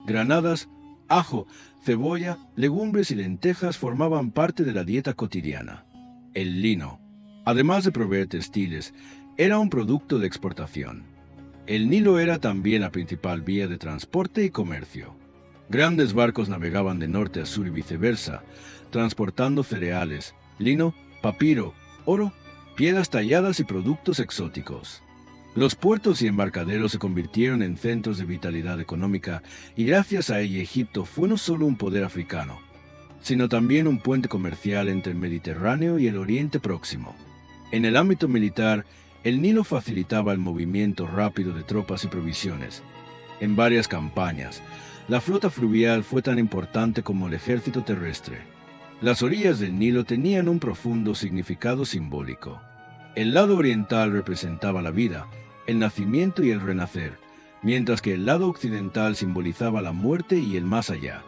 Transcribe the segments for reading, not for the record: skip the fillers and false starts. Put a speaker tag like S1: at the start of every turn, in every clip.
S1: Granadas, ajo, cebolla, legumbres y lentejas formaban parte de la dieta cotidiana. El lino, además de proveer textiles, era un producto de exportación. El Nilo era también la principal vía de transporte y comercio. Grandes barcos navegaban de norte a sur y viceversa, transportando cereales, lino, papiro, oro, piedras talladas y productos exóticos. Los puertos y embarcaderos se convirtieron en centros de vitalidad económica y gracias a ello Egipto fue no solo un poder africano, sino también un puente comercial entre el Mediterráneo y el Oriente Próximo. En el ámbito militar, el Nilo facilitaba el movimiento rápido de tropas y provisiones. En varias campañas, la flota fluvial fue tan importante como el ejército terrestre. Las orillas del Nilo tenían un profundo significado simbólico. El lado oriental representaba la vida, el nacimiento y el renacer, mientras que el lado occidental simbolizaba la muerte y el más allá.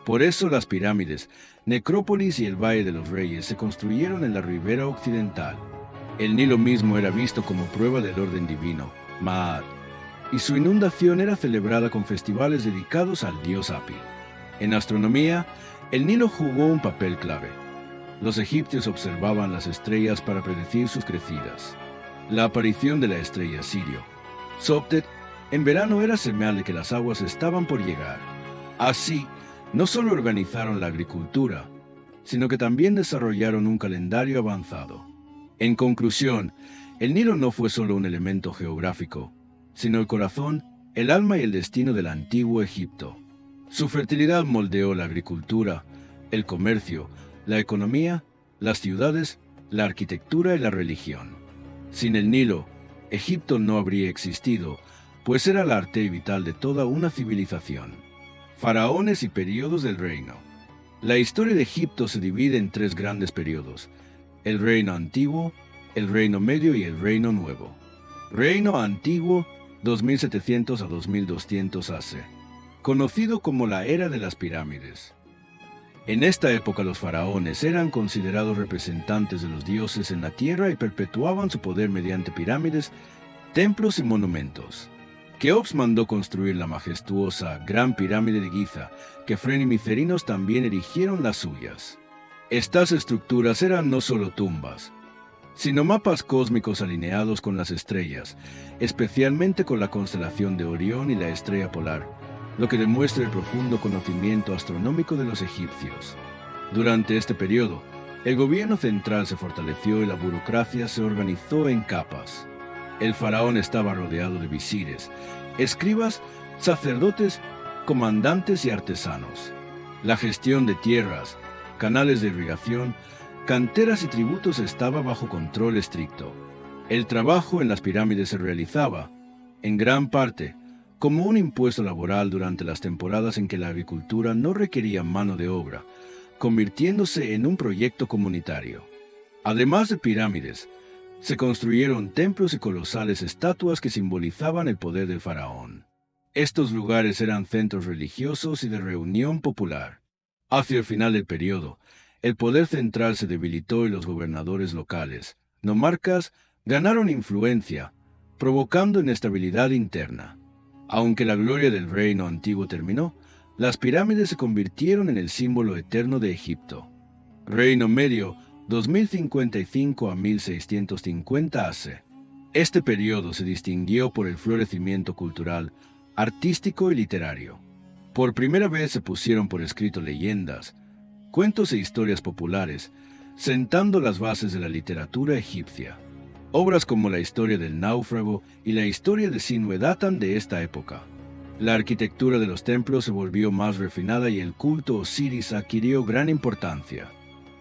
S1: Por eso las pirámides, necrópolis y el Valle de los Reyes se construyeron en la ribera occidental. El Nilo mismo era visto como prueba del orden divino, Ma'at, y su inundación era celebrada con festivales dedicados al dios Api. En astronomía, el Nilo jugó un papel clave. Los egipcios observaban las estrellas para predecir sus crecidas. La aparición de la estrella Sirio, Soptet, en verano era señal de que las aguas estaban por llegar. Así, no solo organizaron la agricultura, sino que también desarrollaron un calendario avanzado. En conclusión, el Nilo no fue solo un elemento geográfico, sino el corazón, el alma y el destino del antiguo Egipto. Su fertilidad moldeó la agricultura, el comercio, la economía, las ciudades, la arquitectura y la religión. Sin el Nilo, Egipto no habría existido, pues era la arteria vital de toda una civilización. Faraones y periodos del reino. La historia de Egipto se divide en tres grandes periodos: el reino antiguo, el reino medio y el reino nuevo. Reino antiguo, 2700 a 2200 AC, conocido como la era de las pirámides. En esta época los faraones eran considerados representantes de los dioses en la tierra y perpetuaban su poder mediante pirámides, templos y monumentos. Keops mandó construir la majestuosa Gran Pirámide de Giza, que Fren y Micerinos también erigieron las suyas. Estas estructuras eran no solo tumbas, sino mapas cósmicos alineados con las estrellas, especialmente con la constelación de Orión y la estrella polar, lo que demuestra el profundo conocimiento astronómico de los egipcios. Durante este periodo, el gobierno central se fortaleció y la burocracia se organizó en capas. El faraón estaba rodeado de visires, escribas, sacerdotes, comandantes y artesanos. La gestión de tierras, canales de irrigación, canteras y tributos estaba bajo control estricto. El trabajo en las pirámides se realizaba, en gran parte, como un impuesto laboral durante las temporadas en que la agricultura no requería mano de obra, convirtiéndose en un proyecto comunitario. Además de pirámides, se construyeron templos y colosales estatuas que simbolizaban el poder del faraón. Estos lugares eran centros religiosos y de reunión popular. Hacia el final del periodo, el poder central se debilitó y los gobernadores locales, nomarcas, ganaron influencia, provocando inestabilidad interna. Aunque la gloria del reino antiguo terminó, las pirámides se convirtieron en el símbolo eterno de Egipto. Reino Medio, 2055 a 1650 AC. Este periodo se distinguió por el florecimiento cultural, artístico y literario. Por primera vez se pusieron por escrito leyendas, cuentos e historias populares, sentando las bases de la literatura egipcia. Obras como la historia del náufrago y la historia de Sinue datan de esta época. La arquitectura de los templos se volvió más refinada y el culto Osiris adquirió gran importancia.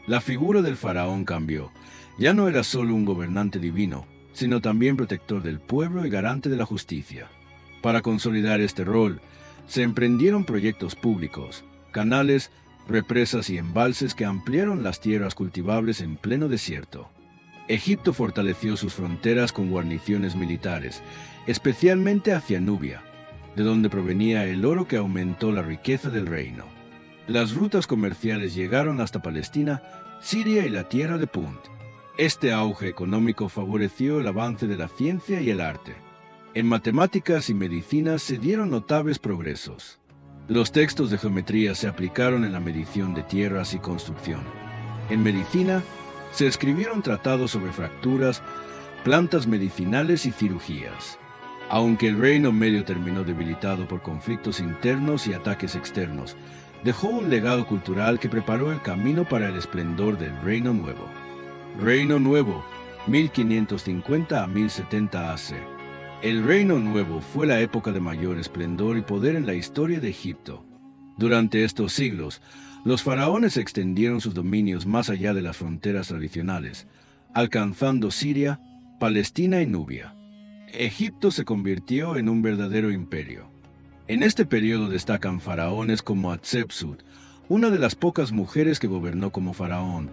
S1: La figura del faraón cambió. Ya no era solo un gobernante divino, sino también protector del pueblo y garante de la justicia. Para consolidar este rol, se emprendieron proyectos públicos, canales, represas y embalses que ampliaron las tierras cultivables en pleno desierto. Egipto fortaleció sus fronteras con guarniciones militares, especialmente hacia Nubia, de donde provenía el oro que aumentó la riqueza del reino. Las rutas comerciales llegaron hasta Palestina, Siria y la tierra de Punt. Este auge económico favoreció el avance de la ciencia y el arte. En matemáticas y medicina se dieron notables progresos. Los textos de geometría se aplicaron en la medición de tierras y construcción. En medicina, se escribieron tratados sobre fracturas, plantas medicinales y cirugías. Aunque el Reino Medio terminó debilitado por conflictos internos y ataques externos, dejó un legado cultural que preparó el camino para el esplendor del Reino Nuevo. Reino Nuevo, 1550 a 1070 AC. El Reino Nuevo fue la época de mayor esplendor y poder en la historia de Egipto. Durante estos siglos, los faraones extendieron sus dominios más allá de las fronteras tradicionales, alcanzando Siria, Palestina y Nubia. Egipto se convirtió en un verdadero imperio. En este periodo destacan faraones como Hatshepsut, una de las pocas mujeres que gobernó como faraón,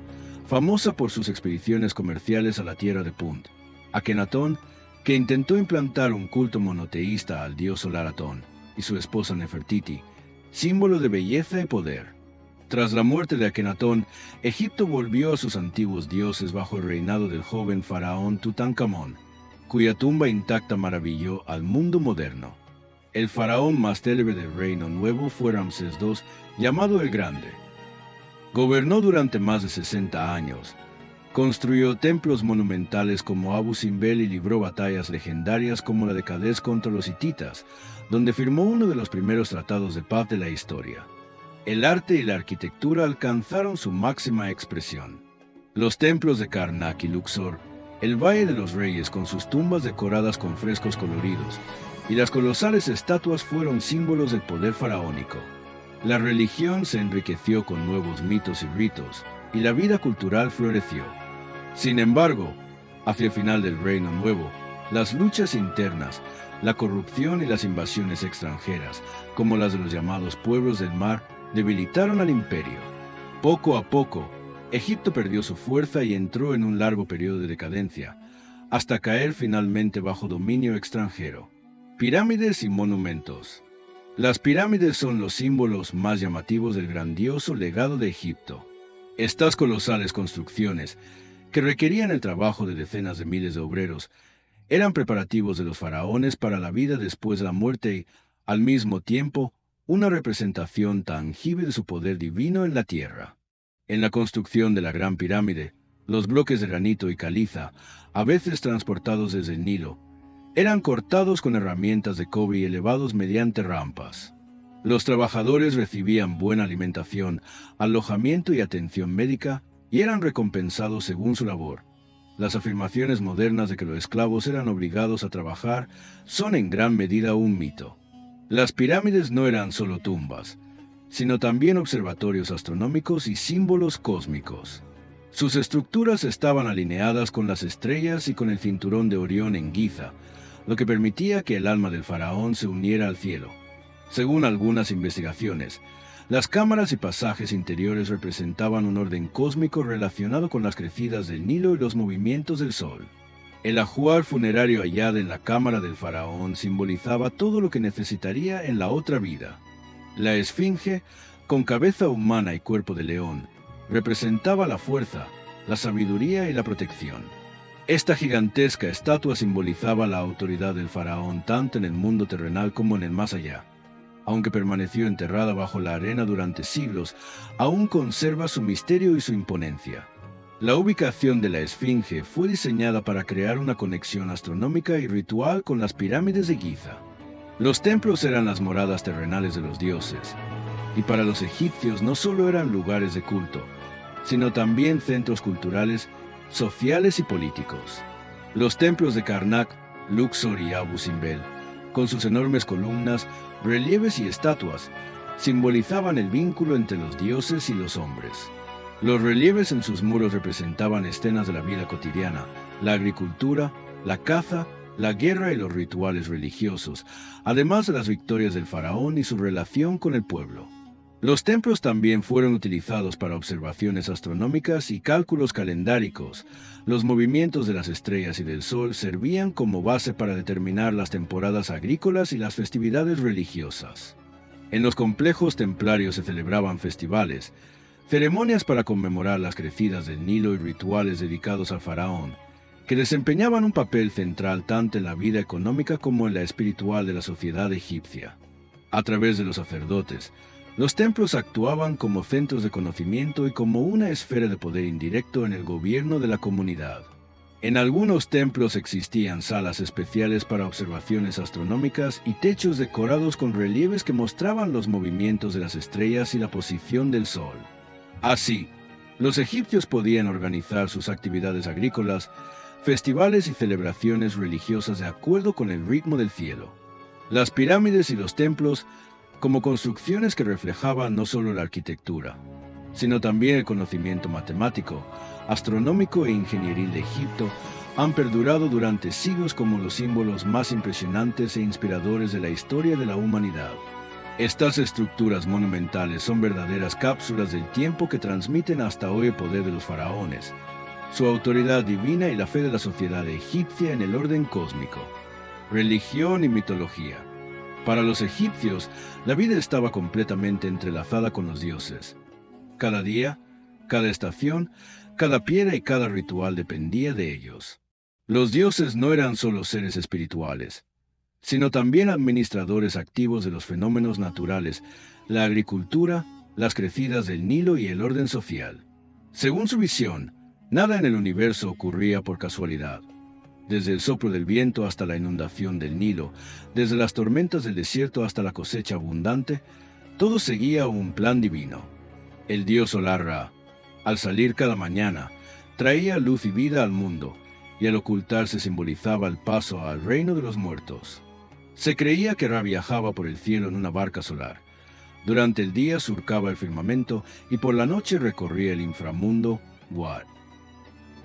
S1: famosa por sus expediciones comerciales a la tierra de Punt; Akenatón, que intentó implantar un culto monoteísta al dios solar Atón, y su esposa Nefertiti, símbolo de belleza y poder. Tras la muerte de Akenatón, Egipto volvió a sus antiguos dioses bajo el reinado del joven faraón Tutankamón, cuya tumba intacta maravilló al mundo moderno. El faraón más célebre del Reino Nuevo fue Ramsés II, llamado el Grande. Gobernó durante más de 60 años. Construyó templos monumentales como Abu Simbel y libró batallas legendarias como la de Cadés contra los hititas, donde firmó uno de los primeros tratados de paz de la historia. El arte y la arquitectura alcanzaron su máxima expresión. Los templos de Karnak y Luxor, el Valle de los Reyes con sus tumbas decoradas con frescos coloridos, y las colosales estatuas fueron símbolos del poder faraónico. La religión se enriqueció con nuevos mitos y ritos, y la vida cultural floreció. Sin embargo, hacia el final del Reino Nuevo, las luchas internas, la corrupción y las invasiones extranjeras, como las de los llamados pueblos del mar, debilitaron al imperio. Poco a poco, Egipto perdió su fuerza y entró en un largo periodo de decadencia, hasta caer finalmente bajo dominio extranjero. Pirámides y monumentos. Las pirámides son los símbolos más llamativos del grandioso legado de Egipto. Estas colosales construcciones, que requerían el trabajo de decenas de miles de obreros, eran preparativos de los faraones para la vida después de la muerte y, al mismo tiempo, una representación tangible de su poder divino en la tierra. En la construcción de la Gran Pirámide, los bloques de granito y caliza, a veces transportados desde el Nilo, eran cortados con herramientas de cobre y elevados mediante rampas. Los trabajadores recibían buena alimentación, alojamiento y atención médica, y eran recompensados según su labor. Las afirmaciones modernas de que los esclavos eran obligados a trabajar son en gran medida un mito. Las pirámides no eran solo tumbas, sino también observatorios astronómicos y símbolos cósmicos. Sus estructuras estaban alineadas con las estrellas y con el cinturón de Orión en Giza, lo que permitía que el alma del faraón se uniera al cielo. Según algunas investigaciones, las cámaras y pasajes interiores representaban un orden cósmico relacionado con las crecidas del Nilo y los movimientos del Sol. El ajuar funerario hallado en la cámara del faraón simbolizaba todo lo que necesitaría en la otra vida. La esfinge, con cabeza humana y cuerpo de león, representaba la fuerza, la sabiduría y la protección. Esta gigantesca estatua simbolizaba la autoridad del faraón tanto en el mundo terrenal como en el más allá. Aunque permaneció enterrada bajo la arena durante siglos, aún conserva su misterio y su imponencia. La ubicación de la esfinge fue diseñada para crear una conexión astronómica y ritual con las pirámides de Giza. Los templos eran las moradas terrenales de los dioses, y para los egipcios no solo eran lugares de culto, sino también centros culturales, sociales y políticos. Los templos de Karnak, Luxor y Abu Simbel, con sus enormes columnas, relieves y estatuas, simbolizaban el vínculo entre los dioses y los hombres. Los relieves en sus muros representaban escenas de la vida cotidiana, la agricultura, la caza, la guerra y los rituales religiosos, además de las victorias del faraón y su relación con el pueblo. Los templos también fueron utilizados para observaciones astronómicas y cálculos calendáricos. Los movimientos de las estrellas y del sol servían como base para determinar las temporadas agrícolas y las festividades religiosas. En los complejos templarios se celebraban festivales, ceremonias para conmemorar las crecidas del Nilo y rituales dedicados al faraón, que desempeñaban un papel central tanto en la vida económica como en la espiritual de la sociedad egipcia. A través de los sacerdotes, los templos actuaban como centros de conocimiento y como una esfera de poder indirecto en el gobierno de la comunidad. En algunos templos existían salas especiales para observaciones astronómicas y techos decorados con relieves que mostraban los movimientos de las estrellas y la posición del sol. Así, los egipcios podían organizar sus actividades agrícolas, festivales y celebraciones religiosas de acuerdo con el ritmo del cielo. Las pirámides y los templos, como construcciones que reflejaban no solo la arquitectura, sino también el conocimiento matemático, astronómico e ingenieril de Egipto, han perdurado durante siglos como los símbolos más impresionantes e inspiradores de la historia de la humanidad. Estas estructuras monumentales son verdaderas cápsulas del tiempo que transmiten hasta hoy el poder de los faraones, su autoridad divina y la fe de la sociedad egipcia en el orden cósmico. Religión y mitología. Para los egipcios, la vida estaba completamente entrelazada con los dioses. Cada día, cada estación, cada piedra y cada ritual dependía de ellos. Los dioses no eran solo seres espirituales, sino también administradores activos de los fenómenos naturales, la agricultura, las crecidas del Nilo y el orden social. Según su visión, nada en el universo ocurría por casualidad. Desde el soplo del viento hasta la inundación del Nilo, desde las tormentas del desierto hasta la cosecha abundante, todo seguía un plan divino. El dios solar Ra, al salir cada mañana, traía luz y vida al mundo, y al ocultarse simbolizaba el paso al reino de los muertos. Se creía que Ra viajaba por el cielo en una barca solar. Durante el día surcaba el firmamento y por la noche recorría el inframundo, Wad.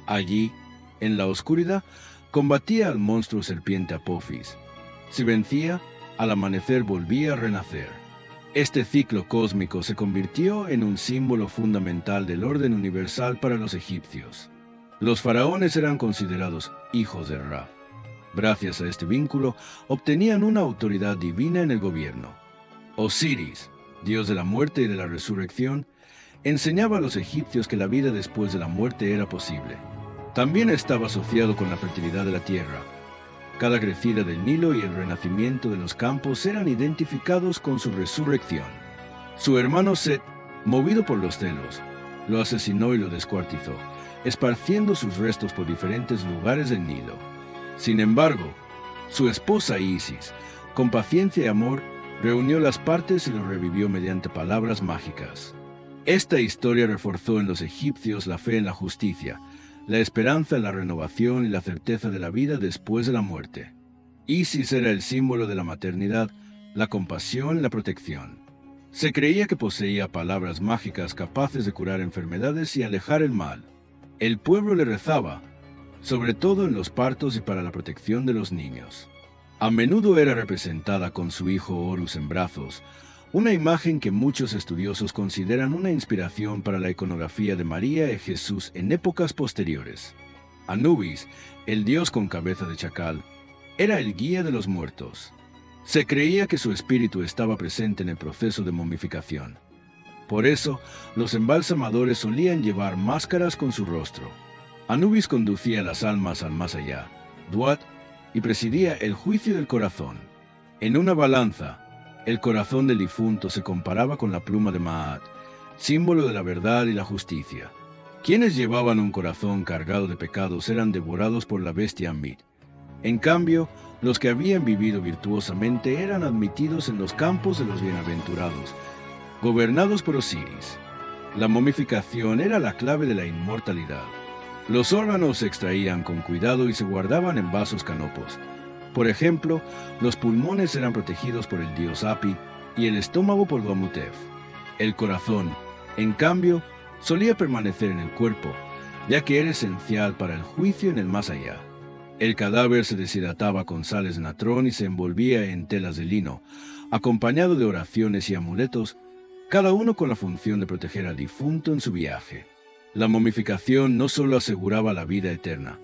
S1: Allí, en la oscuridad, combatía al monstruo serpiente Apophis. Si vencía, al amanecer volvía a renacer. Este ciclo cósmico se convirtió en un símbolo fundamental del orden universal para los egipcios. Los faraones eran considerados hijos de Ra. Gracias a este vínculo, obtenían una autoridad divina en el gobierno. Osiris, dios de la muerte y de la resurrección, enseñaba a los egipcios que la vida después de la muerte era posible. También estaba asociado con la fertilidad de la tierra. Cada crecida del Nilo y el renacimiento de los campos eran identificados con su resurrección. Su hermano Set, movido por los celos, lo asesinó y lo descuartizó, esparciendo sus restos por diferentes lugares del Nilo. Sin embargo, su esposa Isis, con paciencia y amor, reunió las partes y lo revivió mediante palabras mágicas. Esta historia reforzó en los egipcios la fe en la justicia, la esperanza en la renovación y la certeza de la vida después de la muerte. Isis era el símbolo de la maternidad, la compasión y la protección. Se creía que poseía palabras mágicas capaces de curar enfermedades y alejar el mal. El pueblo le rezaba, sobre todo en los partos y para la protección de los niños. A menudo era representada con su hijo Horus en brazos, una imagen que muchos estudiosos consideran una inspiración para la iconografía de María y Jesús en épocas posteriores. Anubis, el dios con cabeza de chacal, era el guía de los muertos. Se creía que su espíritu estaba presente en el proceso de momificación. Por eso, los embalsamadores solían llevar máscaras con su rostro. Anubis conducía las almas al más allá, Duat, y presidía el juicio del corazón. En una balanza, el corazón del difunto se comparaba con la pluma de Maat, símbolo de la verdad y la justicia. Quienes llevaban un corazón cargado de pecados eran devorados por la bestia Amit. En cambio, los que habían vivido virtuosamente eran admitidos en los campos de los bienaventurados, gobernados por Osiris. La momificación era la clave de la inmortalidad. Los órganos se extraían con cuidado y se guardaban en vasos canopos. Por ejemplo, los pulmones eran protegidos por el dios Api y el estómago por Duamutef. El corazón, en cambio, solía permanecer en el cuerpo, ya que era esencial para el juicio en el más allá. El cadáver se deshidrataba con sales de natrón y se envolvía en telas de lino, acompañado de oraciones y amuletos, cada uno con la función de proteger al difunto en su viaje. La momificación no solo aseguraba la vida eterna,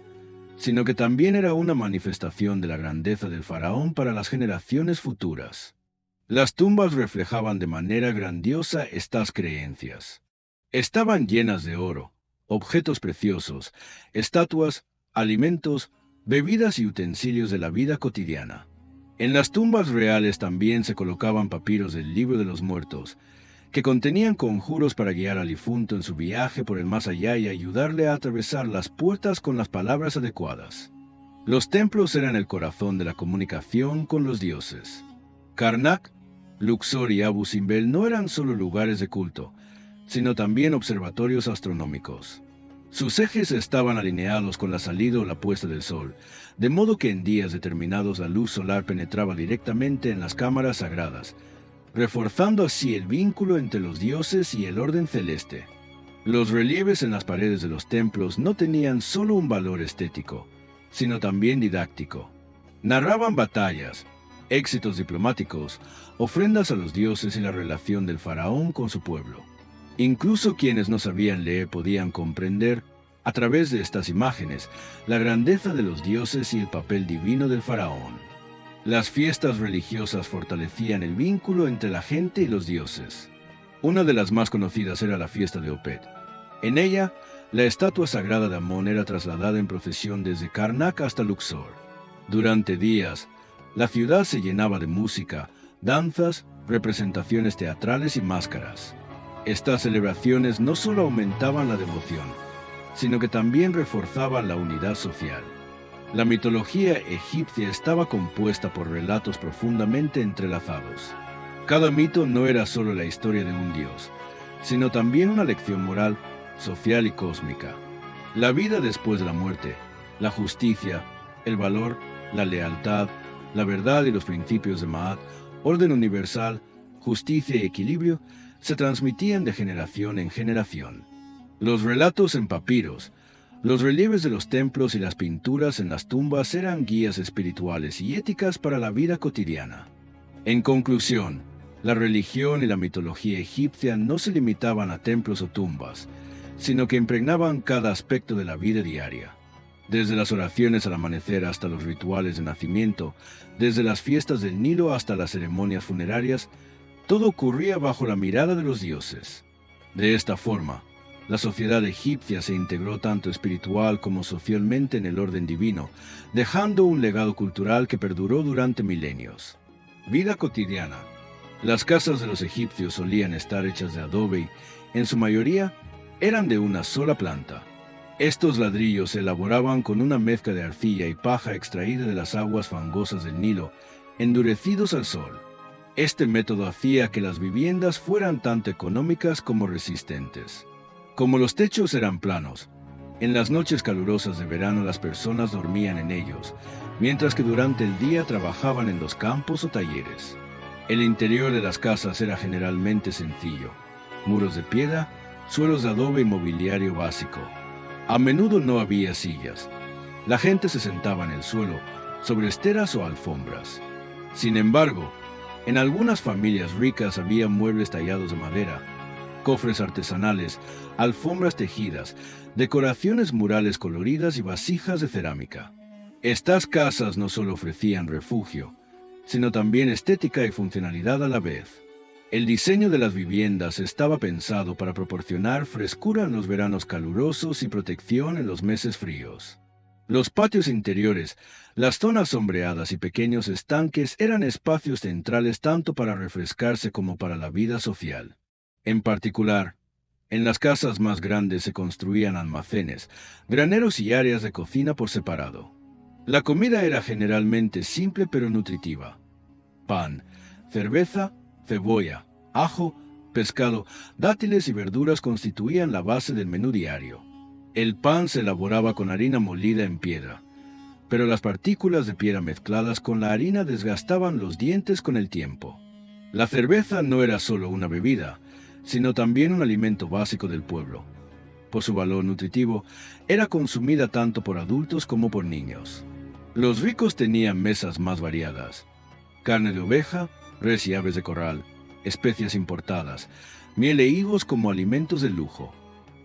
S1: sino que también era una manifestación de la grandeza del faraón para las generaciones futuras. Las tumbas reflejaban de manera grandiosa estas creencias. Estaban llenas de oro, objetos preciosos, estatuas, alimentos, bebidas y utensilios de la vida cotidiana. En las tumbas reales también se colocaban papiros del libro de los muertos, que contenían conjuros para guiar al difunto en su viaje por el más allá y ayudarle a atravesar las puertas con las palabras adecuadas. Los templos eran el corazón de la comunicación con los dioses. Karnak, Luxor y Abu Simbel no eran solo lugares de culto, sino también observatorios astronómicos. Sus ejes estaban alineados con la salida o la puesta del sol, de modo que en días determinados la luz solar penetraba directamente en las cámaras sagradas, reforzando así el vínculo entre los dioses y el orden celeste. Los relieves en las paredes de los templos no tenían solo un valor estético, sino también didáctico. Narraban batallas, éxitos diplomáticos, ofrendas a los dioses y la relación del faraón con su pueblo. Incluso quienes no sabían leer podían comprender, a través de estas imágenes, la grandeza de los dioses y el papel divino del faraón. Las fiestas religiosas fortalecían el vínculo entre la gente y los dioses. Una de las más conocidas era la fiesta de Opet. En ella, la estatua sagrada de Amón era trasladada en procesión desde Karnak hasta Luxor. Durante días, la ciudad se llenaba de música, danzas, representaciones teatrales y máscaras. Estas celebraciones no solo aumentaban la devoción, sino que también reforzaban la unidad social. La mitología egipcia estaba compuesta por relatos profundamente entrelazados. Cada mito no era solo la historia de un dios, sino también una lección moral, social y cósmica. La vida después de la muerte, la justicia, el valor, la lealtad, la verdad y los principios de Ma'at, orden universal, justicia y equilibrio, se transmitían de generación en generación. Los relatos en papiros, los relieves de los templos y las pinturas en las tumbas eran guías espirituales y éticas para la vida cotidiana. En conclusión, la religión y la mitología egipcia no se limitaban a templos o tumbas, sino que impregnaban cada aspecto de la vida diaria. Desde las oraciones al amanecer hasta los rituales de nacimiento, desde las fiestas del Nilo hasta las ceremonias funerarias, todo ocurría bajo la mirada de los dioses. De esta forma, la sociedad egipcia se integró tanto espiritual como socialmente en el orden divino, dejando un legado cultural que perduró durante milenios. Vida cotidiana. Las casas de los egipcios solían estar hechas de adobe y, en su mayoría, eran de una sola planta. Estos ladrillos se elaboraban con una mezcla de arcilla y paja extraída de las aguas fangosas del Nilo, endurecidos al sol. Este método hacía que las viviendas fueran tanto económicas como resistentes. Como los techos eran planos, en las noches calurosas de verano las personas dormían en ellos, mientras que durante el día trabajaban en los campos o talleres. El interior de las casas era generalmente sencillo: muros de piedra, suelos de adobe y mobiliario básico. A menudo no había sillas. La gente se sentaba en el suelo, sobre esteras o alfombras. Sin embargo, en algunas familias ricas había muebles tallados de madera, cofres artesanales, alfombras tejidas, decoraciones murales coloridas y vasijas de cerámica. Estas casas no solo ofrecían refugio, sino también estética y funcionalidad a la vez. El diseño de las viviendas estaba pensado para proporcionar frescura en los veranos calurosos y protección en los meses fríos. Los patios interiores, las zonas sombreadas y pequeños estanques eran espacios centrales tanto para refrescarse como para la vida social. En particular, en las casas más grandes se construían almacenes, graneros y áreas de cocina por separado. La comida era generalmente simple pero nutritiva. Pan, cerveza, cebolla, ajo, pescado, dátiles y verduras constituían la base del menú diario. El pan se elaboraba con harina molida en piedra, pero las partículas de piedra mezcladas con la harina desgastaban los dientes con el tiempo. La cerveza no era solo una bebida, sino también un alimento básico del pueblo. Por su valor nutritivo, era consumida tanto por adultos como por niños. Los ricos tenían mesas más variadas: carne de oveja, res y aves de corral, especias importadas, miel e higos como alimentos de lujo.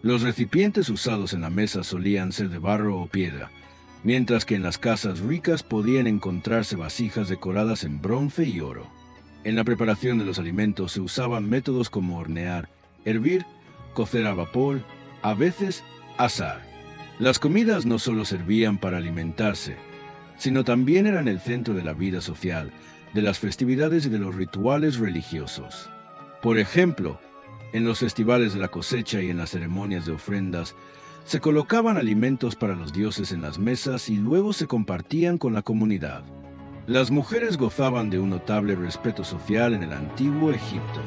S1: Los recipientes usados en la mesa solían ser de barro o piedra, mientras que en las casas ricas podían encontrarse vasijas decoradas en bronce y oro. En la preparación de los alimentos se usaban métodos como hornear, hervir, cocer a vapor, a veces asar. Las comidas no solo servían para alimentarse, sino también eran el centro de la vida social, de las festividades y de los rituales religiosos. Por ejemplo, en los festivales de la cosecha y en las ceremonias de ofrendas, se colocaban alimentos para los dioses en las mesas y luego se compartían con la comunidad. Las mujeres gozaban de un notable respeto social en el antiguo Egipto.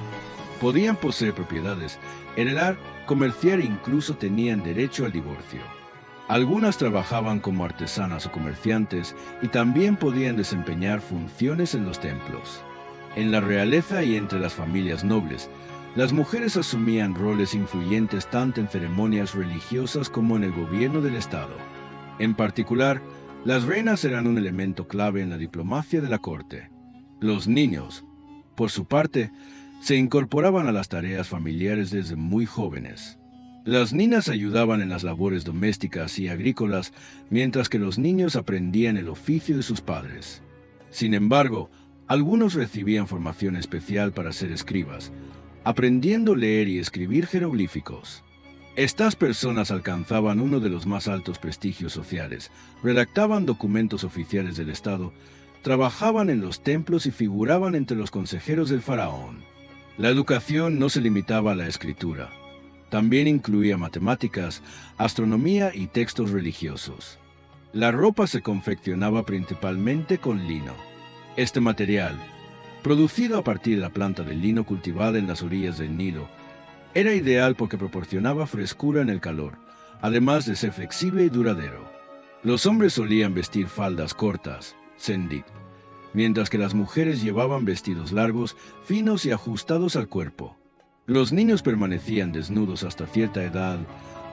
S1: Podían poseer propiedades, heredar, comerciar e incluso tenían derecho al divorcio. Algunas trabajaban como artesanas o comerciantes y también podían desempeñar funciones en los templos. En la realeza y entre las familias nobles, las mujeres asumían roles influyentes tanto en ceremonias religiosas como en el gobierno del Estado. En particular, las reinas eran un elemento clave en la diplomacia de la corte. Los niños, por su parte, se incorporaban a las tareas familiares desde muy jóvenes. Las niñas ayudaban en las labores domésticas y agrícolas, mientras que los niños aprendían el oficio de sus padres. Sin embargo, algunos recibían formación especial para ser escribas, aprendiendo a leer y escribir jeroglíficos. Estas personas alcanzaban uno de los más altos prestigios sociales, redactaban documentos oficiales del Estado, trabajaban en los templos y figuraban entre los consejeros del faraón. La educación no se limitaba a la escritura. También incluía matemáticas, astronomía y textos religiosos. La ropa se confeccionaba principalmente con lino. Este material, producido a partir de la planta del lino cultivada en las orillas del Nilo, era ideal porque proporcionaba frescura en el calor, además de ser flexible y duradero. Los hombres solían vestir faldas cortas, sendit, mientras que las mujeres llevaban vestidos largos, finos y ajustados al cuerpo. Los niños permanecían desnudos hasta cierta edad.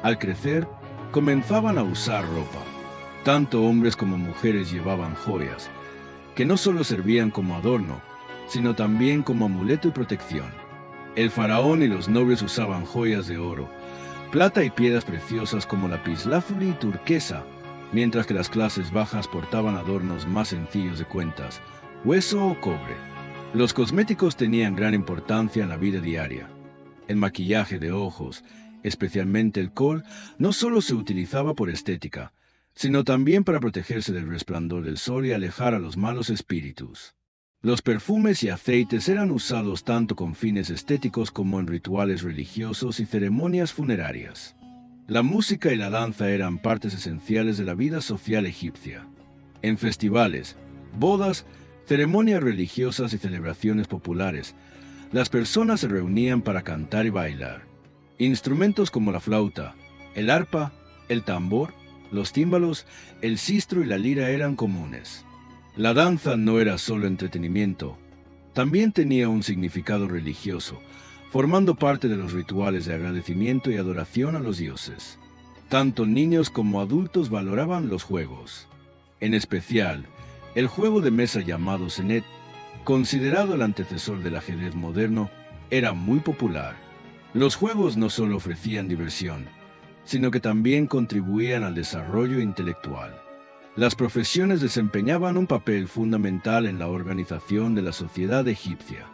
S1: Al crecer, comenzaban a usar ropa. Tanto hombres como mujeres llevaban joyas, que no solo servían como adorno, sino también como amuleto y protección. El faraón y los nobles usaban joyas de oro, plata y piedras preciosas como lapislázuli y turquesa, mientras que las clases bajas portaban adornos más sencillos de cuentas, hueso o cobre. Los cosméticos tenían gran importancia en la vida diaria. El maquillaje de ojos, especialmente el kohl, no solo se utilizaba por estética, sino también para protegerse del resplandor del sol y alejar a los malos espíritus. Los perfumes y aceites eran usados tanto con fines estéticos como en rituales religiosos y ceremonias funerarias. La música y la danza eran partes esenciales de la vida social egipcia. En festivales, bodas, ceremonias religiosas y celebraciones populares, las personas se reunían para cantar y bailar. Instrumentos como la flauta, el arpa, el tambor, los tímbalos, el sistro y la lira eran comunes. La danza no era solo entretenimiento, también tenía un significado religioso, formando parte de los rituales de agradecimiento y adoración a los dioses. Tanto niños como adultos valoraban los juegos. En especial, el juego de mesa llamado Senet, considerado el antecesor del ajedrez moderno, era muy popular. Los juegos no solo ofrecían diversión, sino que también contribuían al desarrollo intelectual. Las profesiones desempeñaban un papel fundamental en la organización de la sociedad egipcia.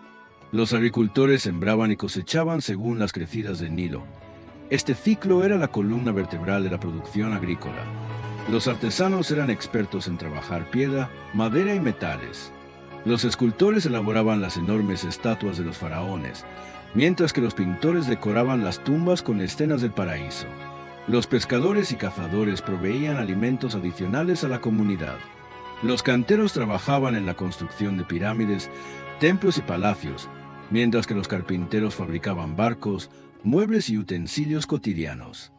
S1: Los agricultores sembraban y cosechaban según las crecidas del Nilo. Este ciclo era la columna vertebral de la producción agrícola. Los artesanos eran expertos en trabajar piedra, madera y metales. Los escultores elaboraban las enormes estatuas de los faraones, mientras que los pintores decoraban las tumbas con escenas del paraíso. Los pescadores y cazadores proveían alimentos adicionales a la comunidad. Los canteros trabajaban en la construcción de pirámides, templos y palacios, mientras que los carpinteros fabricaban barcos, muebles y utensilios cotidianos.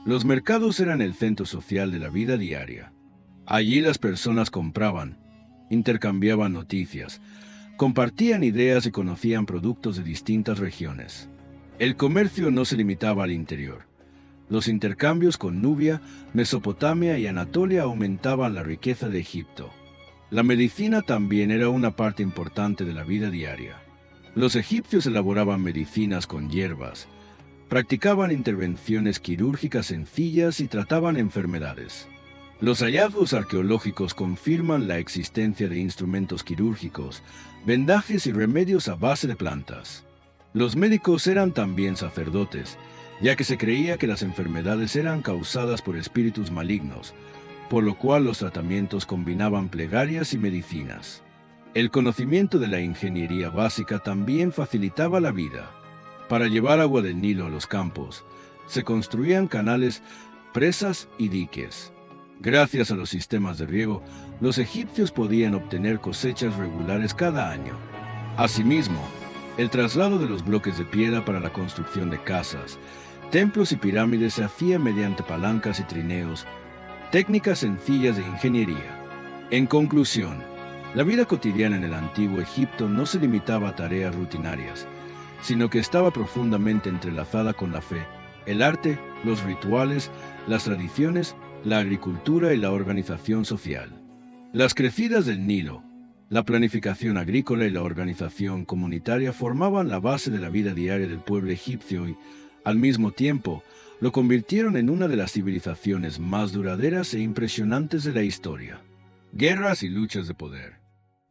S1: Los mercados eran el centro social de la vida diaria. Allí las personas compraban, intercambiaban noticias, compartían ideas y conocían productos de distintas regiones. El comercio no se limitaba al interior. Los intercambios con Nubia, Mesopotamia y Anatolia aumentaban la riqueza de Egipto. La medicina también era una parte importante de la vida diaria. Los egipcios elaboraban medicinas con hierbas, practicaban intervenciones quirúrgicas sencillas y trataban enfermedades. Los hallazgos arqueológicos confirman la existencia de instrumentos quirúrgicos, vendajes y remedios a base de plantas. Los médicos eran también sacerdotes, ya que se creía que las enfermedades eran causadas por espíritus malignos, por lo cual los tratamientos combinaban plegarias y medicinas. El conocimiento de la ingeniería básica también facilitaba la vida. Para llevar agua del Nilo a los campos, se construían canales, presas y diques. Gracias a los sistemas de riego, los egipcios podían obtener cosechas regulares cada año. Asimismo, el traslado de los bloques de piedra para la construcción de casas, templos y pirámides se hacía mediante palancas y trineos, técnicas sencillas de ingeniería. En conclusión, la vida cotidiana en el antiguo Egipto no se limitaba a tareas rutinarias, sino que estaba profundamente entrelazada con la fe, el arte, los rituales, las tradiciones, la agricultura y la organización social. Las crecidas del Nilo, la planificación agrícola y la organización comunitaria formaban la base de la vida diaria del pueblo egipcio y, al mismo tiempo, lo convirtieron en una de las civilizaciones más duraderas e impresionantes de la historia. Guerras y luchas de poder.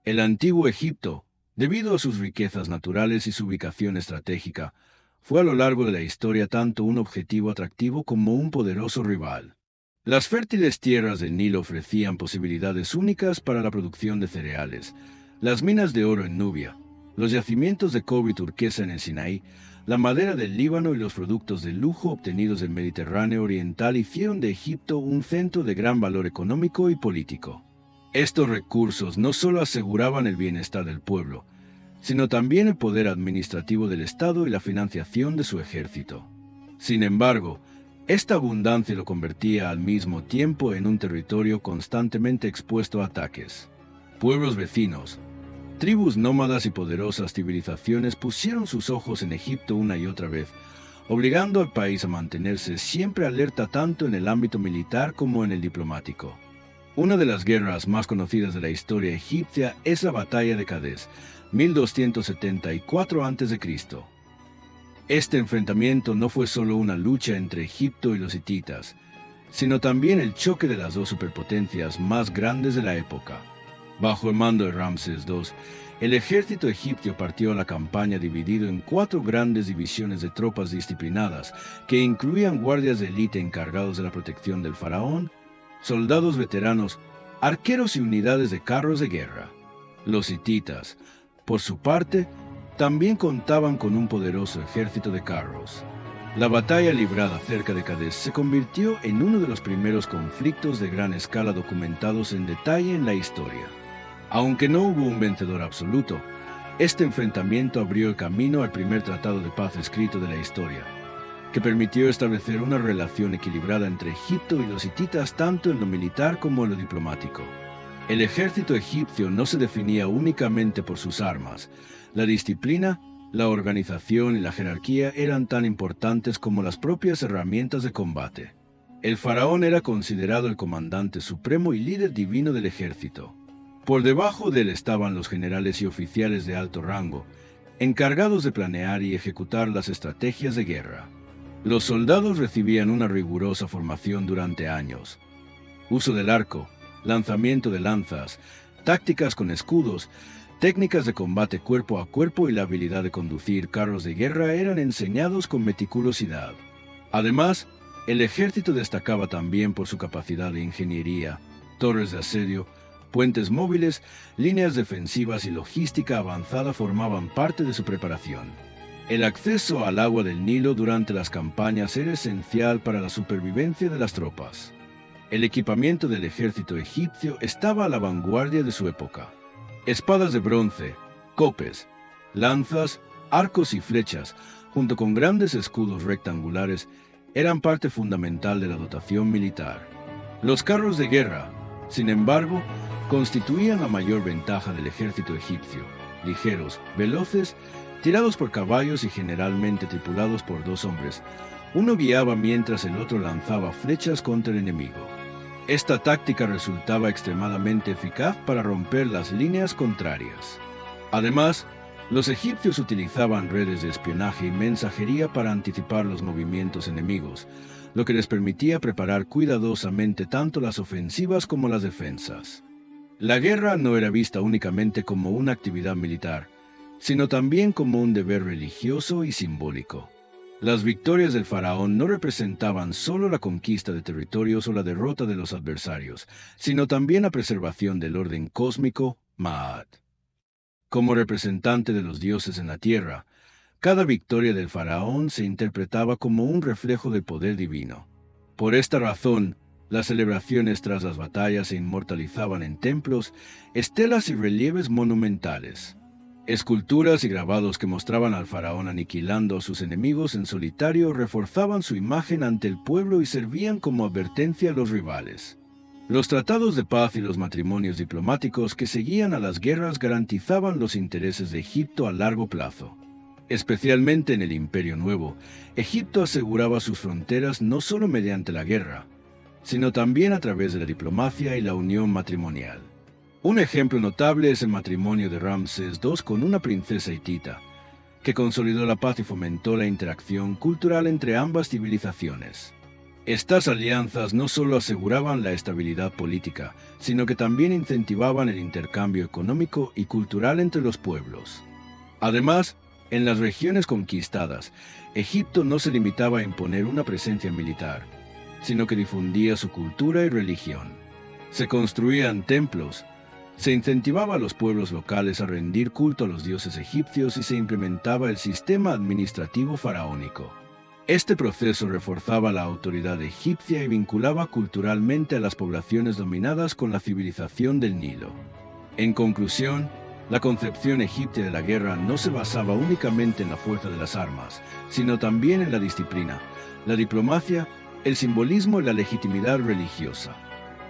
S1: El antiguo Egipto, debido a sus riquezas naturales y su ubicación estratégica, fue a lo largo de la historia tanto un objetivo atractivo como un poderoso rival. Las fértiles tierras del Nilo ofrecían posibilidades únicas para la producción de cereales, las minas de oro en Nubia, los yacimientos de cobre y turquesa en el Sinaí, la madera del Líbano y los productos de lujo obtenidos del Mediterráneo oriental hicieron de Egipto un centro de gran valor económico y político. Estos recursos no solo aseguraban el bienestar del pueblo, sino también el poder administrativo del Estado y la financiación de su ejército. Sin embargo, esta abundancia lo convertía al mismo tiempo en un territorio constantemente expuesto a ataques. Pueblos vecinos, tribus nómadas y poderosas civilizaciones pusieron sus ojos en Egipto una y otra vez, obligando al país a mantenerse siempre alerta tanto en el ámbito militar como en el diplomático. Una de las guerras más conocidas de la historia egipcia es la Batalla de Cadés, 1274 a.C. Este enfrentamiento no fue solo una lucha entre Egipto y los hititas, sino también el choque de las dos superpotencias más grandes de la época. Bajo el mando de Ramsés II, el ejército egipcio partió a la campaña dividido en 4 grandes divisiones de tropas disciplinadas, que incluían guardias de élite encargados de la protección del faraón, soldados veteranos, arqueros y unidades de carros de guerra. Los hititas, por su parte, también contaban con un poderoso ejército de carros. La batalla librada cerca de Cadés se convirtió en uno de los primeros conflictos de gran escala documentados en detalle en la historia. Aunque no hubo un vencedor absoluto, este enfrentamiento abrió el camino al primer tratado de paz escrito de la historia, que permitió establecer una relación equilibrada entre Egipto y los hititas tanto en lo militar como en lo diplomático. El ejército egipcio no se definía únicamente por sus armas. La disciplina, la organización y la jerarquía eran tan importantes como las propias herramientas de combate. El faraón era considerado el comandante supremo y líder divino del ejército. Por debajo de él estaban los generales y oficiales de alto rango, encargados de planear y ejecutar las estrategias de guerra. Los soldados recibían una rigurosa formación durante años. Uso del arco, lanzamiento de lanzas, tácticas con escudos, técnicas de combate cuerpo a cuerpo y la habilidad de conducir carros de guerra eran enseñados con meticulosidad. Además, el ejército destacaba también por su capacidad de ingeniería, torres de asedio, puentes móviles, líneas defensivas y logística avanzada formaban parte de su preparación. El acceso al agua del Nilo durante las campañas era esencial para la supervivencia de las tropas. El equipamiento del ejército egipcio estaba a la vanguardia de su época. Espadas de bronce, copes, lanzas, arcos y flechas, junto con grandes escudos rectangulares, eran parte fundamental de la dotación militar. Los carros de guerra, sin embargo, constituían la mayor ventaja del ejército egipcio, ligeros, veloces, tirados por caballos y generalmente tripulados por 2 hombres. Uno guiaba mientras el otro lanzaba flechas contra el enemigo. Esta táctica resultaba extremadamente eficaz para romper las líneas contrarias. Además, los egipcios utilizaban redes de espionaje y mensajería para anticipar los movimientos enemigos, lo que les permitía preparar cuidadosamente tanto las ofensivas como las defensas. La guerra no era vista únicamente como una actividad militar, sino también como un deber religioso y simbólico. Las victorias del faraón no representaban solo la conquista de territorios o la derrota de los adversarios, sino también la preservación del orden cósmico, Ma'at. Como representante de los dioses en la tierra, cada victoria del faraón se interpretaba como un reflejo del poder divino. Por esta razón, las celebraciones tras las batallas se inmortalizaban en templos, estelas y relieves monumentales. Esculturas y grabados que mostraban al faraón aniquilando a sus enemigos en solitario reforzaban su imagen ante el pueblo y servían como advertencia a los rivales. Los tratados de paz y los matrimonios diplomáticos que seguían a las guerras garantizaban los intereses de Egipto a largo plazo. Especialmente en el Imperio Nuevo, Egipto aseguraba sus fronteras no solo mediante la guerra, sino también a través de la diplomacia y la unión matrimonial. Un ejemplo notable es el matrimonio de Ramsés II con una princesa hitita, que consolidó la paz y fomentó la interacción cultural entre ambas civilizaciones. Estas alianzas no solo aseguraban la estabilidad política, sino que también incentivaban el intercambio económico y cultural entre los pueblos. Además, en las regiones conquistadas, Egipto no se limitaba a imponer una presencia militar, sino que difundía su cultura y religión. Se construían templos, se incentivaba a los pueblos locales a rendir culto a los dioses egipcios y se implementaba el sistema administrativo faraónico. Este proceso reforzaba la autoridad egipcia y vinculaba culturalmente a las poblaciones dominadas con la civilización del Nilo. En conclusión, la concepción egipcia de la guerra no se basaba únicamente en la fuerza de las armas, sino también en la disciplina, la diplomacia, el simbolismo y la legitimidad religiosa.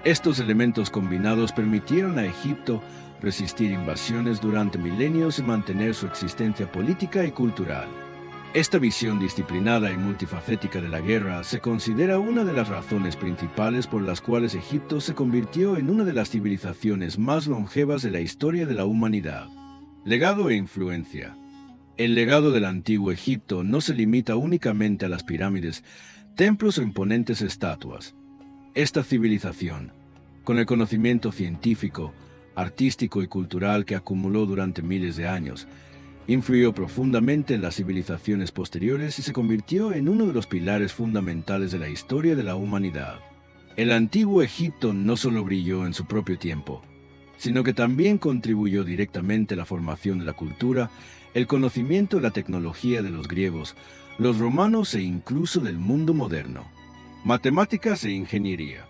S1: Estos elementos combinados permitieron a Egipto resistir invasiones durante milenios y mantener su existencia política y cultural. Esta visión disciplinada y multifacética de la guerra se considera una de las razones principales por las cuales Egipto se convirtió en una de las civilizaciones más longevas de la historia de la humanidad. Legado e influencia. El legado del antiguo Egipto no se limita únicamente a las pirámides, templos o imponentes estatuas. Esta civilización, con el conocimiento científico, artístico y cultural que acumuló durante miles de años, influyó profundamente en las civilizaciones posteriores y se convirtió en uno de los pilares fundamentales de la historia de la humanidad. El antiguo Egipto no solo brilló en su propio tiempo, sino que también contribuyó directamente a la formación de la cultura, el conocimiento y la tecnología de los griegos, los romanos e incluso del mundo moderno. Matemáticas e ingeniería.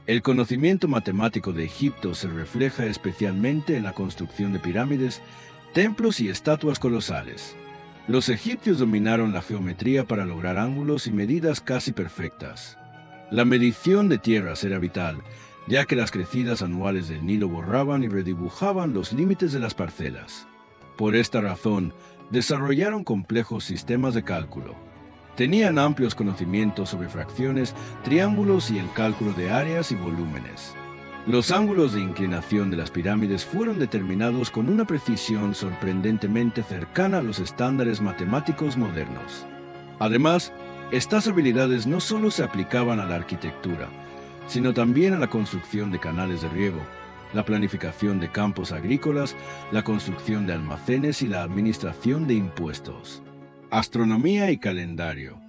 S1: El conocimiento matemático de Egipto se refleja especialmente en la construcción de pirámides, templos y estatuas colosales. Los egipcios dominaron la geometría para lograr ángulos y medidas casi perfectas. La medición de tierras era vital, ya que las crecidas anuales del Nilo borraban y redibujaban los límites de las parcelas. Por esta razón, desarrollaron complejos sistemas de cálculo. Tenían amplios conocimientos sobre fracciones, triángulos y el cálculo de áreas y volúmenes. Los ángulos de inclinación de las pirámides fueron determinados con una precisión sorprendentemente cercana a los estándares matemáticos modernos. Además, estas habilidades no solo se aplicaban a la arquitectura, sino también a la construcción de canales de riego, la planificación de campos agrícolas, la construcción de almacenes y la administración de impuestos. Astronomía y calendario.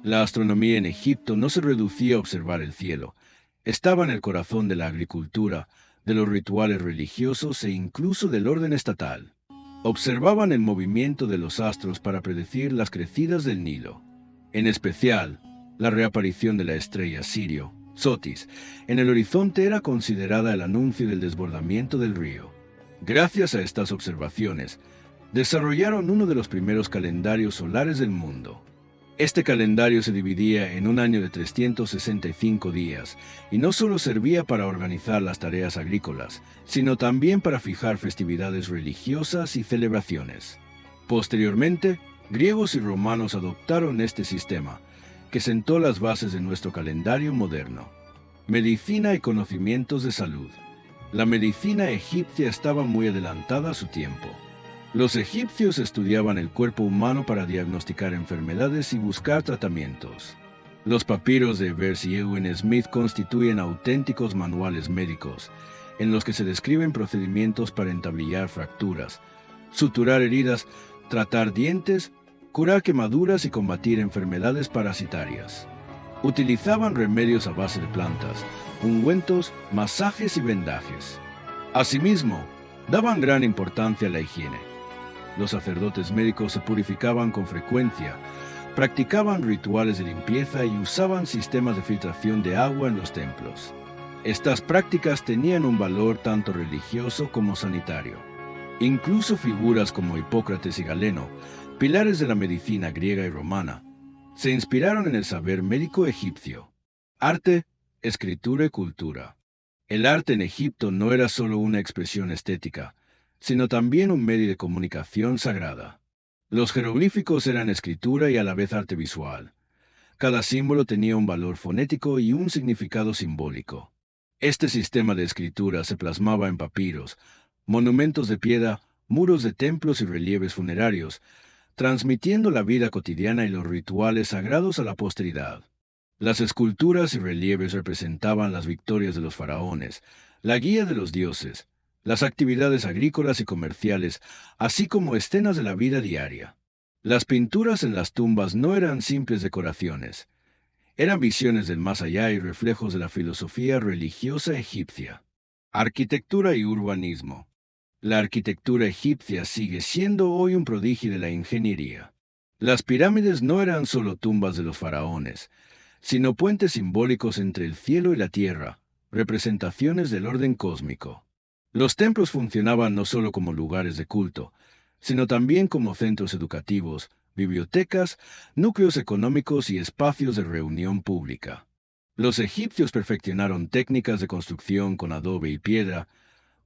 S1: La astronomía en Egipto no se reducía a observar el cielo. Estaba en el corazón de la agricultura, de los rituales religiosos e incluso del orden estatal. Observaban el movimiento de los astros para predecir las crecidas del Nilo. En especial, la reaparición de la estrella Sirio, Sotis, en el horizonte era considerada el anuncio del desbordamiento del río. Gracias a estas observaciones, desarrollaron uno de los primeros calendarios solares del mundo. Este calendario se dividía en un año de 365 días y no solo servía para organizar las tareas agrícolas, sino también para fijar festividades religiosas y celebraciones. Posteriormente, griegos y romanos adoptaron este sistema, que sentó las bases de nuestro calendario moderno. Medicina y conocimientos de salud. La medicina egipcia estaba muy adelantada a su tiempo. Los egipcios estudiaban el cuerpo humano para diagnosticar enfermedades y buscar tratamientos. Los papiros de Evers y Ewen Smith constituyen auténticos manuales médicos, en los que se describen procedimientos para entablillar fracturas, suturar heridas, tratar dientes, curar quemaduras y combatir enfermedades parasitarias. Utilizaban remedios a base de plantas, ungüentos, masajes y vendajes. Asimismo, daban gran importancia a la higiene. Los sacerdotes médicos se purificaban con frecuencia, practicaban rituales de limpieza y usaban sistemas de filtración de agua en los templos. Estas prácticas tenían un valor tanto religioso como sanitario. Incluso figuras como Hipócrates y Galeno, pilares de la medicina griega y romana, se inspiraron en el saber médico egipcio. Arte, escritura y cultura. El arte en Egipto no era solo una expresión estética, sino también un medio de comunicación sagrada. Los jeroglíficos eran escritura y a la vez arte visual. Cada símbolo tenía un valor fonético y un significado simbólico. Este sistema de escritura se plasmaba en papiros, monumentos de piedra, muros de templos y relieves funerarios, transmitiendo la vida cotidiana y los rituales sagrados a la posteridad. Las esculturas y relieves representaban las victorias de los faraones, la guía de los dioses, las actividades agrícolas y comerciales, así como escenas de la vida diaria. Las pinturas en las tumbas no eran simples decoraciones, eran visiones del más allá y reflejos de la filosofía religiosa egipcia. Arquitectura y urbanismo. La arquitectura egipcia sigue siendo hoy un prodigio de la ingeniería. Las pirámides no eran solo tumbas de los faraones, sino puentes simbólicos entre el cielo y la tierra, representaciones del orden cósmico. Los templos funcionaban no solo como lugares de culto, sino también como centros educativos, bibliotecas, núcleos económicos y espacios de reunión pública. Los egipcios perfeccionaron técnicas de construcción con adobe y piedra,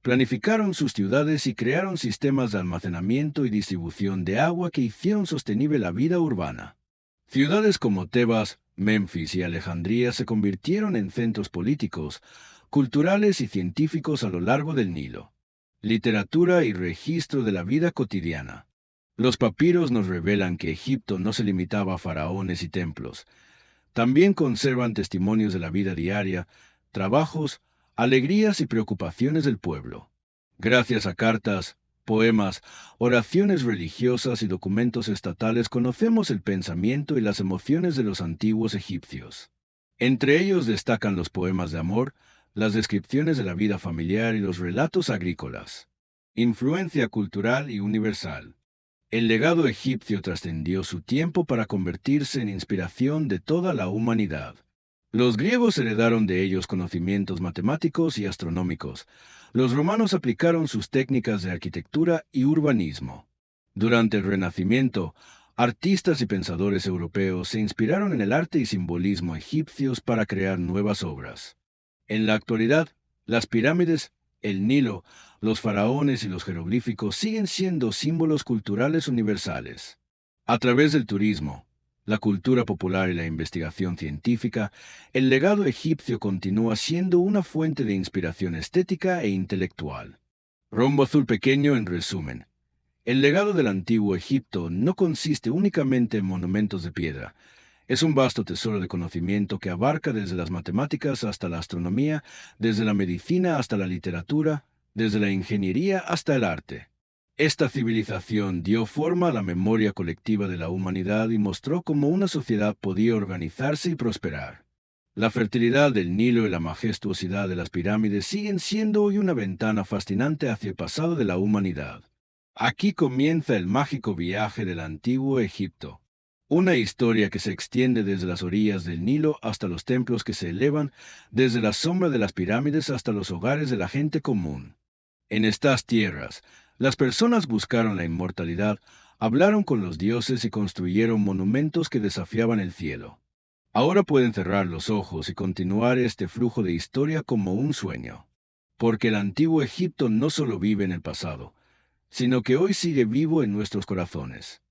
S1: planificaron sus ciudades y crearon sistemas de almacenamiento y distribución de agua que hicieron sostenible la vida urbana. Ciudades como Tebas, Memphis y Alejandría se convirtieron en centros políticos, culturales y científicos a lo largo del Nilo. Literatura y registro de la vida cotidiana. Los papiros nos revelan que Egipto no se limitaba a faraones y templos. También conservan testimonios de la vida diaria, trabajos, alegrías y preocupaciones del pueblo. Gracias a cartas, poemas, oraciones religiosas y documentos estatales conocemos el pensamiento y las emociones de los antiguos egipcios. Entre ellos destacan los poemas de amor, las descripciones de la vida familiar y los relatos agrícolas. Influencia cultural y universal. El legado egipcio trascendió su tiempo para convertirse en inspiración de toda la humanidad. Los griegos heredaron de ellos conocimientos matemáticos y astronómicos. Los romanos aplicaron sus técnicas de arquitectura y urbanismo. Durante el Renacimiento, artistas y pensadores europeos se inspiraron en el arte y simbolismo egipcios para crear nuevas obras. En la actualidad, las pirámides, el Nilo, los faraones y los jeroglíficos siguen siendo símbolos culturales universales. A través del turismo, la cultura popular y la investigación científica, el legado egipcio continúa siendo una fuente de inspiración estética e intelectual. Rombo azul pequeño en resumen. El legado del antiguo Egipto no consiste únicamente en monumentos de piedra. Es un vasto tesoro de conocimiento que abarca desde las matemáticas hasta la astronomía, desde la medicina hasta la literatura, desde la ingeniería hasta el arte. Esta civilización dio forma a la memoria colectiva de la humanidad y mostró cómo una sociedad podía organizarse y prosperar. La fertilidad del Nilo y la majestuosidad de las pirámides siguen siendo hoy una ventana fascinante hacia el pasado de la humanidad. Aquí comienza el mágico viaje del antiguo Egipto. Una historia que se extiende desde las orillas del Nilo hasta los templos que se elevan, desde la sombra de las pirámides hasta los hogares de la gente común. En estas tierras, las personas buscaron la inmortalidad, hablaron con los dioses y construyeron monumentos que desafiaban el cielo. Ahora pueden cerrar los ojos y continuar este flujo de historia como un sueño. Porque el antiguo Egipto no solo vive en el pasado, sino que hoy sigue vivo en nuestros corazones.